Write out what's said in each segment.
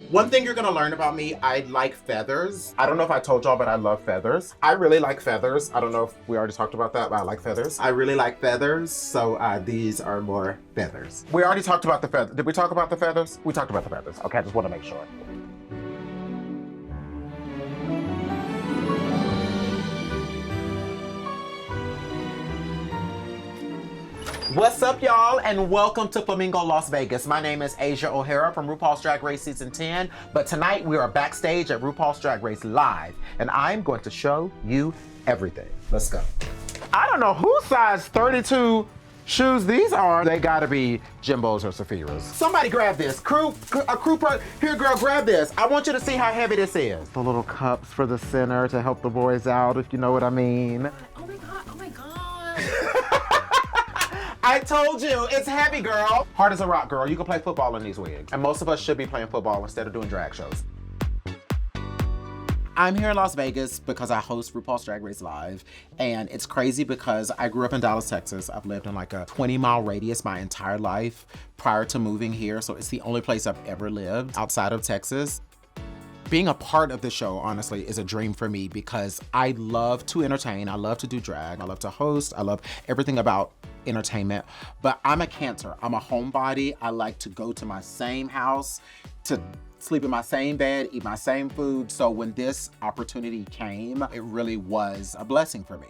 One thing you're gonna learn about me, I like feathers. I don't know if I told y'all, but I love feathers. I really like feathers. I don't know if we already talked about that, but I like feathers. I really like feathers, so these are more feathers. We already talked about the feathers. Did we talk about the feathers? We talked about the feathers. Okay, I just wanna make sure. What's up, y'all, and welcome to Flamingo Las Vegas. My name is Asia O'Hara from RuPaul's Drag Race Season 10, but tonight we are backstage at RuPaul's Drag Race Live, and I'm going to show you everything. Let's go. I don't know whose size 32 shoes these are. They gotta be Jimbo's or Saphira's. Somebody grab this. Here, girl, grab this. I want you to see how heavy this is. The little cups for the center to help the boys out, if you know what I mean. Oh my God, oh my God. I told you, it's heavy, girl. Hard as a rock, girl. You can play football in these wigs. And most of us should be playing football instead of doing drag shows. I'm here in Las Vegas because I host RuPaul's Drag Race Live. And it's crazy because I grew up in Dallas, Texas. I've lived in like a 20-mile radius my entire life prior to moving here. So it's the only place I've ever lived outside of Texas. Being a part of the show, honestly, is a dream for me because I love to entertain. I love to do drag. I love to host. I love everything about entertainment. But I'm a Cancer. I'm a homebody. I like to go to my same house, to sleep in my same bed, eat my same food. So when this opportunity came, it really was a blessing for me.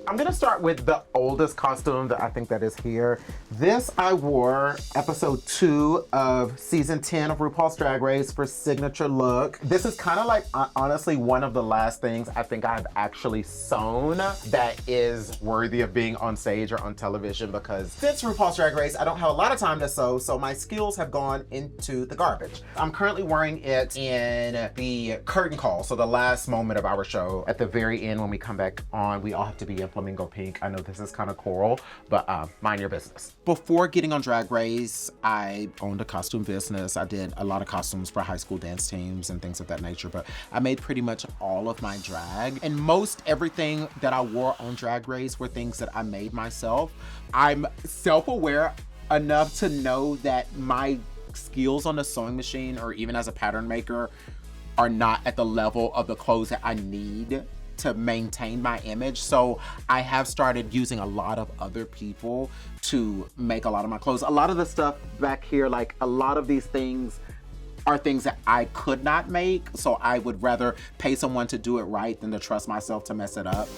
I'm gonna start with the oldest costume that I think that is here. This I wore episode 2 of season 10 of RuPaul's Drag Race for signature look. This is kind of like, honestly, one of the last things I think I've actually sewn that is worthy of being on stage or on television, because since RuPaul's Drag Race, I don't have a lot of time to sew, so my skills have gone into the garbage. I'm currently wearing it in the curtain call, so the last moment of our show. At the very end, when we come back on, we all have to be in Flamingo pink. I know this is kind of coral, but mind your business. Before getting on Drag Race, I owned a costume business. I did a lot of costumes for high school dance teams and things of that nature, but I made pretty much all of my drag. And most everything that I wore on Drag Race were things that I made myself. I'm self-aware enough to know that my skills on the sewing machine or even as a pattern maker are not at the level of the clothes that I need to maintain my image. So I have started using a lot of other people to make a lot of my clothes. A lot of the stuff back here, like a lot of these things are things that I could not make. So I would rather pay someone to do it right than to trust myself to mess it up.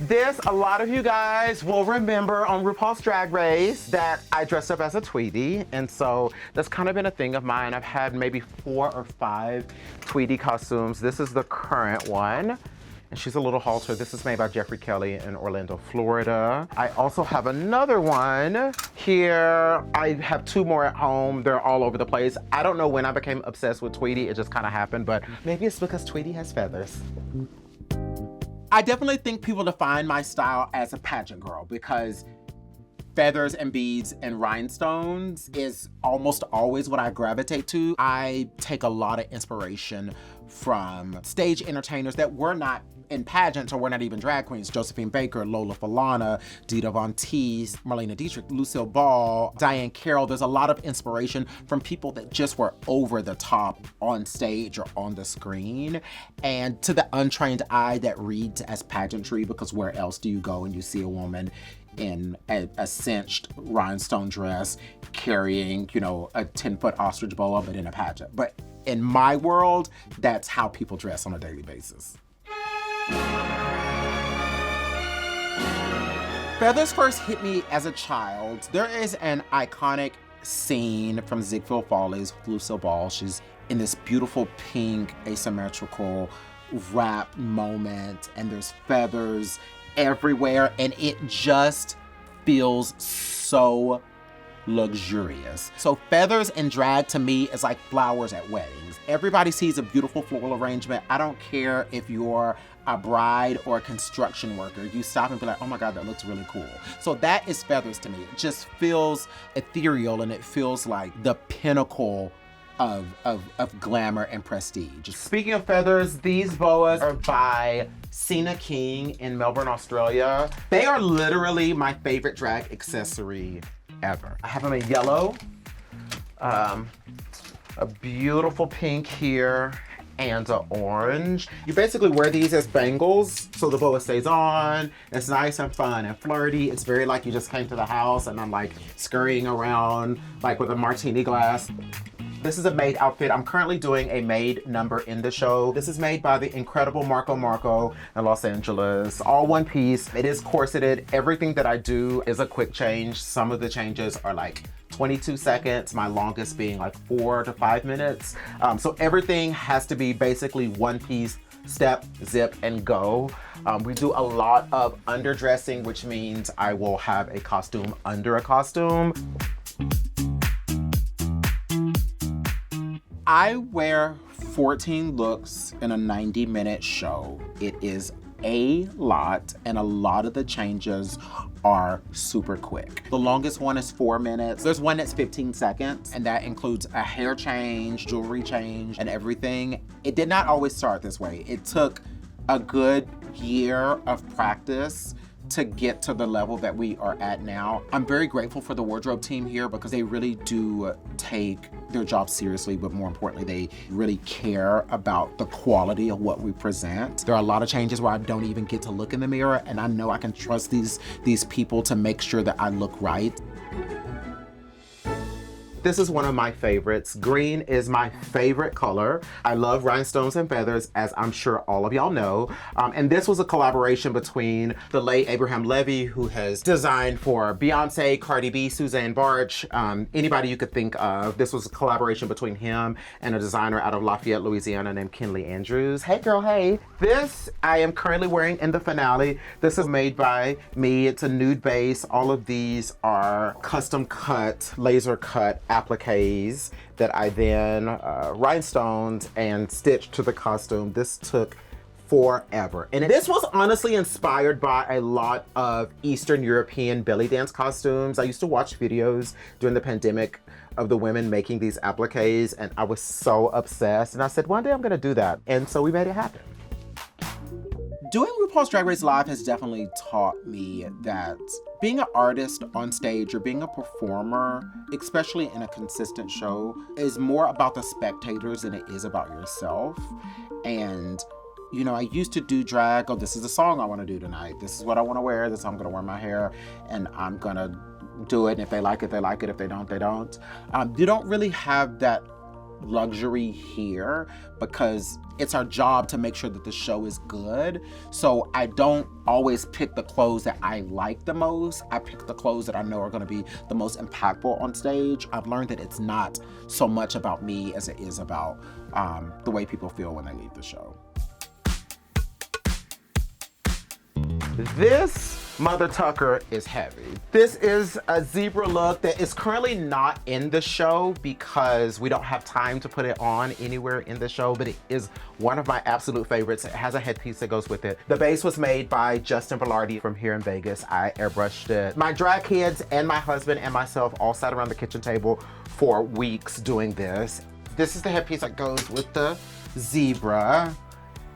This, a lot of you guys will remember on RuPaul's Drag Race that I dressed up as a Tweety. And so that's kind of been a thing of mine. I've had maybe 4 or 5 Tweety costumes. This is the current one. And she's a little halter. This is made by Jeffrey Kelly in Orlando, Florida. I also have another one here. I have 2 more at home. They're all over the place. I don't know when I became obsessed with Tweety. It just kind of happened, but maybe it's because Tweety has feathers. I definitely think people define my style as a pageant girl because feathers and beads and rhinestones is almost always what I gravitate to. I take a lot of inspiration from stage entertainers that were not in pageants or were not even drag queens. Josephine Baker, Lola Falana, Dita Von Teese, Marlena Dietrich, Lucille Ball, Diane Carroll. There's a lot of inspiration from people that just were over the top on stage or on the screen. And to the untrained eye that reads as pageantry, because where else do you go and you see a woman in a cinched rhinestone dress carrying, you know, a 10-foot ostrich boa, but in a pageant. But in my world, that's how people dress on a daily basis. Feathers first hit me as a child. There is an iconic scene from Ziegfeld Follies with Lucille Ball. She's in this beautiful pink asymmetrical wrap moment, and there's feathers everywhere, and it just feels so luxurious. So feathers and drag to me is like flowers at weddings. Everybody sees a beautiful floral arrangement. I don't care if you're a bride or a construction worker. You stop and be like, oh my God, that looks really cool. So that is feathers to me. It just feels ethereal, and it feels like the pinnacle of glamour and prestige. Speaking of feathers, these boas are by Cena King in Melbourne, Australia. They are literally my favorite drag accessory ever. I have them in yellow, a beautiful pink here, and an orange. You basically wear these as bangles so the boa stays on. It's nice and fun and flirty. It's very like you just came to the house and I'm like scurrying around like with a martini glass. This is a maid outfit. I'm currently doing a maid number in the show. This is made by the incredible Marco in Los Angeles. All one piece. It is corseted. Everything that I do is a quick change. Some of the changes are like 22 seconds, my longest being like 4 to 5 minutes. So everything has to be basically one piece, step, zip, and go. We do a lot of underdressing, which means I will have a costume under a costume. I wear 14 looks in a 90-minute show. It is a lot, and a lot of the changes are super quick. The longest one is 4 minutes. There's one that's 15 seconds, and that includes a hair change, jewelry change, and everything. It did not always start this way. It took a good year of practice to get to the level that we are at now. I'm very grateful for the wardrobe team here because they really do take their job seriously, but more importantly, they really care about the quality of what we present. There are a lot of changes where I don't even get to look in the mirror, and I know I can trust these people to make sure that I look right. This is one of my favorites. Green is my favorite color. I love rhinestones and feathers, as I'm sure all of y'all know. And this was a collaboration between the late Abraham Levy, who has designed for Beyonce, Cardi B, Suzanne Barch, anybody you could think of. This was a collaboration between him and a designer out of Lafayette, Louisiana named Kinley Andrews. Hey girl, hey. This I am currently wearing in the finale. This is made by me. It's a nude base. All of these are custom cut, laser cut appliques that I then rhinestoned and stitched to the costume. This took forever. And this was honestly inspired by a lot of Eastern European belly dance costumes. I used to watch videos during the pandemic of the women making these appliques, and I was so obsessed. And I said, one day I'm gonna do that. And so we made it happen. Doing RuPaul's Drag Race Live has definitely taught me that being an artist on stage or being a performer, especially in a consistent show, is more about the spectators than it is about yourself. And you know, I used to do drag, oh, this is the song I want to do tonight. This is what I want to wear. This is how I'm going to wear my hair, and I'm going to do it. And if they like it, they like it. If they don't, they don't. You don't really have that luxury here because it's our job to make sure that the show is good. So I don't always pick the clothes that I like the most. I pick the clothes that I know are going to be the most impactful on stage. I've learned that it's not so much about me as it is about the way people feel when they leave the show. This Mother Tucker is heavy. This is a zebra look that is currently not in the show because we don't have time to put it on anywhere in the show, but it is one of my absolute favorites. It has a headpiece that goes with it. The base was made by Justin Velarde from here in Vegas. I airbrushed it. My drag kids and my husband and myself all sat around the kitchen table for weeks doing this. This is the headpiece that goes with the zebra.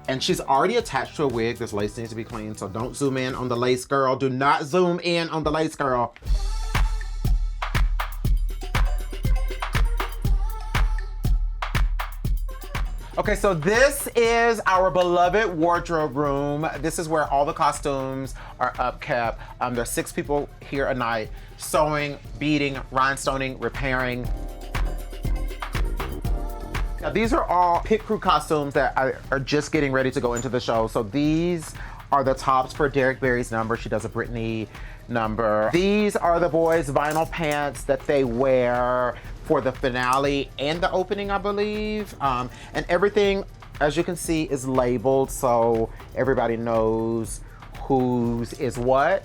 And she's already attached to a wig. This lace needs to be clean, so don't zoom in on the lace, girl. Do not zoom in on the lace, girl. Okay, so this is our beloved wardrobe room. This is where all the costumes are upkept. There's 6 people here a night, sewing, beading, rhinestoning, repairing. Now, these are all pit crew costumes that are just getting ready to go into the show. So these are the tops for Derek Barry's number. She does a Britney number. These are the boys' vinyl pants that they wear for the finale and the opening, I believe. And everything, as you can see, is labeled so everybody knows whose is what,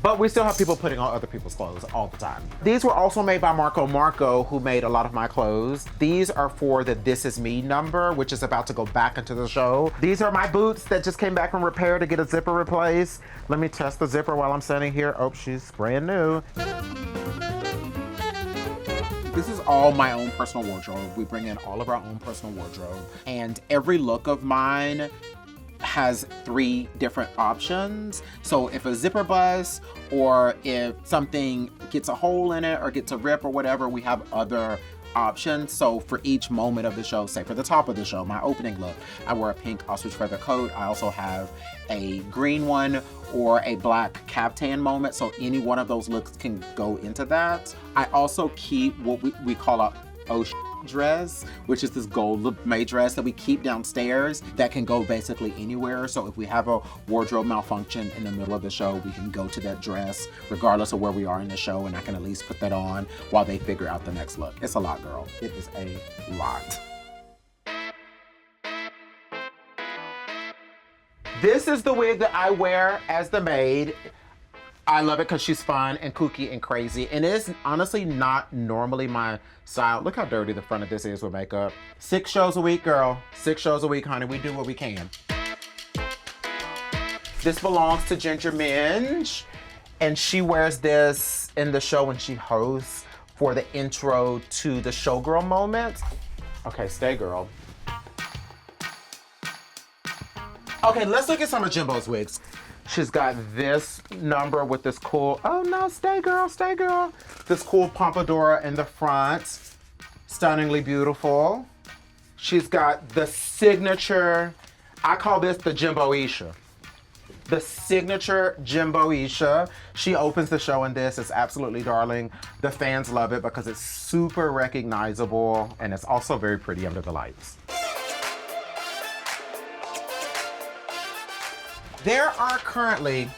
but we still have people putting on other people's clothes all the time. These were also made by Marco, who made a lot of my clothes. These are for the This Is Me number, which is about to go back into the show. These are my boots that just came back from repair to get a zipper replaced. Let me test the zipper while I'm standing here. Oh, she's brand new. This is all my own personal wardrobe. We bring in all of our own personal wardrobe, and every look of mine has 3 different options. So if a zipper busts or if something gets a hole in it or gets a rip or whatever, we have other options. So for each moment of the show, say for the top of the show, my opening look, I wear a pink ostrich feather coat. I also have a green one or a black caftan moment. So any one of those looks can go into that. I also keep what we call a dress, which is this gold maid dress that we keep downstairs that can go basically anywhere. So if we have a wardrobe malfunction in the middle of the show, we can go to that dress regardless of where we are in the show, and I can at least put that on while they figure out the next look. It's a lot, girl. It is a lot. This is the wig that I wear as the maid. I love it because she's fun and kooky and crazy, and it is honestly not normally my style. Look how dirty the front of this is with makeup. 6 shows a week, girl. 6 shows a week, honey. We do what we can. This belongs to Ginger Minge, and she wears this in the show when she hosts for the intro to the showgirl moment. Okay, stay, girl. Okay, let's look at some of Jimbo's wigs. She's got this number with this cool, oh no, stay girl, stay girl. This cool pompadour in the front, stunningly beautiful. She's got the signature, I call this the Jimbo-isha. The signature Jimbo-isha. She opens the show in this, it's absolutely darling. The fans love it because it's super recognizable and it's also very pretty under the lights. There are currently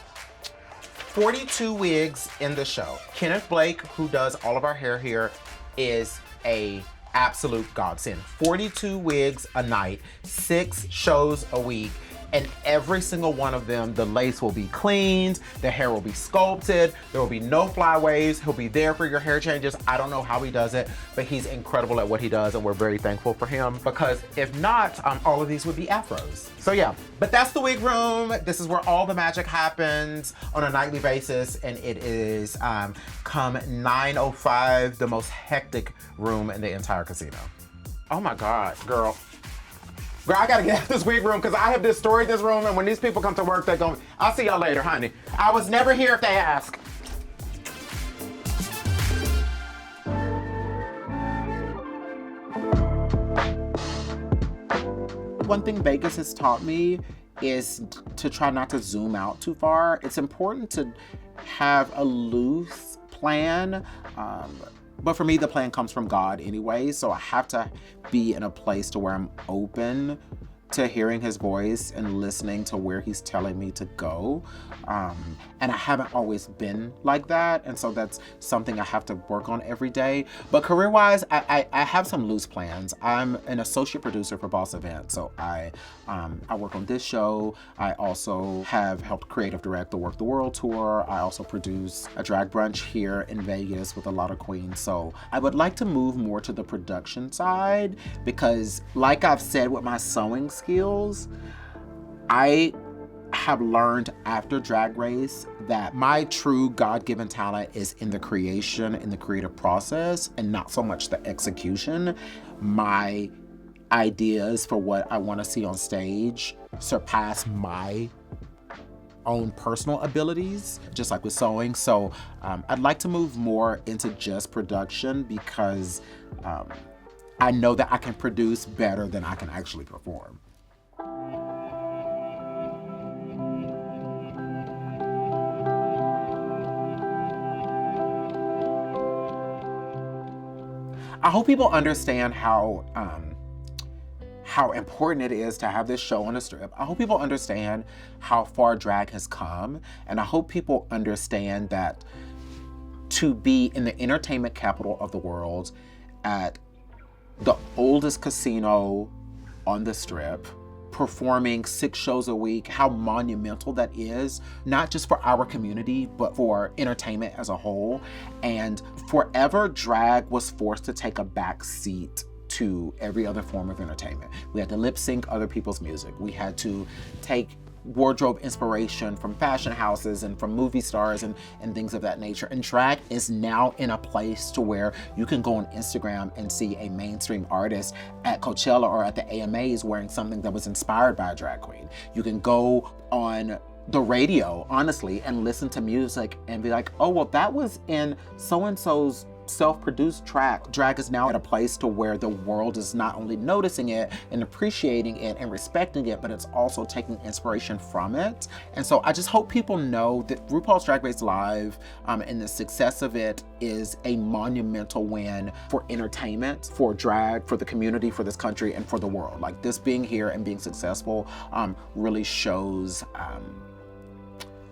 42 wigs in the show. Kenneth Blake, who does all of our hair here, is a absolute godsend. 42 wigs a night, 6 shows a week, and every single one of them, the lace will be cleaned, the hair will be sculpted, there will be no flyaways, he'll be there for your hair changes. I don't know how he does it, but he's incredible at what he does, and we're very thankful for him, because if not, all of these would be afros. So yeah, but that's the wig room. This is where all the magic happens on a nightly basis, and it is come 9:05, the most hectic room in the entire casino. Oh my God, girl. Girl, I gotta get out of this wig room because I have destroyed this room, and when these people come to work, they're going, I'll see y'all later, honey. I was never here if they ask. One thing Vegas has taught me is to try not to zoom out too far. It's important to have a loose plan. But for me, the plan comes from God anyway, so I have to be in a place to where I'm open to hearing his voice and listening to where he's telling me to go. And I haven't always been like that, and so that's something I have to work on every day. But career-wise, I have some loose plans. I'm an associate producer for Boss Events, so I work on this show. I also have helped creative direct the Work the World tour. I also produce a drag brunch here in Vegas with a lot of queens. So I would like to move more to the production side because, like I've said with my sewing skills, I have learned after Drag Race that my true God-given talent is in the creation, in the creative process, and not so much the execution. My ideas for what I want to see on stage surpass my own personal abilities, just like with sewing. So I'd like to move more into just production because I know that I can produce better than I can actually perform. I hope people understand how important it is to have this show on a strip. I hope people understand how far drag has come, and I hope people understand that to be in the entertainment capital of the world at the oldest casino on the strip, performing 6 shows a week, how monumental that is, not just for our community, but for entertainment as a whole. And forever, drag was forced to take a back seat to every other form of entertainment. We had to lip sync other people's music. We had to take wardrobe inspiration from fashion houses and from movie stars and things of that nature. And drag is now in a place to where you can go on Instagram and see a mainstream artist at Coachella or at the AMAs wearing something that was inspired by a drag queen. You can go on the radio, honestly, and listen to music and be like, oh, well, that was in so-and-so's self-produced track. Drag is now at a place to where the world is not only noticing it and appreciating it and respecting it, but it's also taking inspiration from it. And so I just hope people know that RuPaul's Drag Race Live and the success of it is a monumental win for entertainment, for drag, for the community, for this country, and for the world. Like, this being here and being successful really shows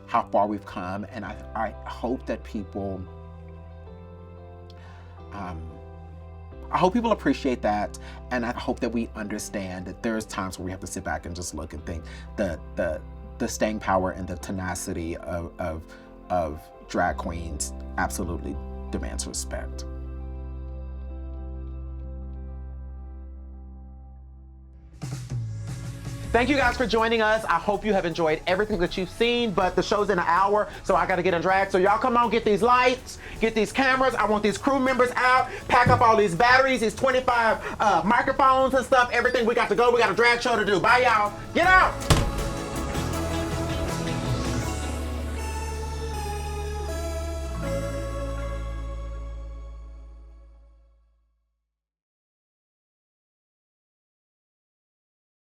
how far we've come. And I hope that people I hope people appreciate that, and I hope that we understand that there's times where we have to sit back and just look and think the staying power and the tenacity of drag queens absolutely demands respect. Thank you guys for joining us. I hope you have enjoyed everything that you've seen, but the show's in an hour, so I gotta get in drag. So y'all come on, get these lights, get these cameras. I want these crew members out, pack up all these batteries, these 25 microphones and stuff, everything. We got to go. We got a drag show to do. Bye, y'all. Get out.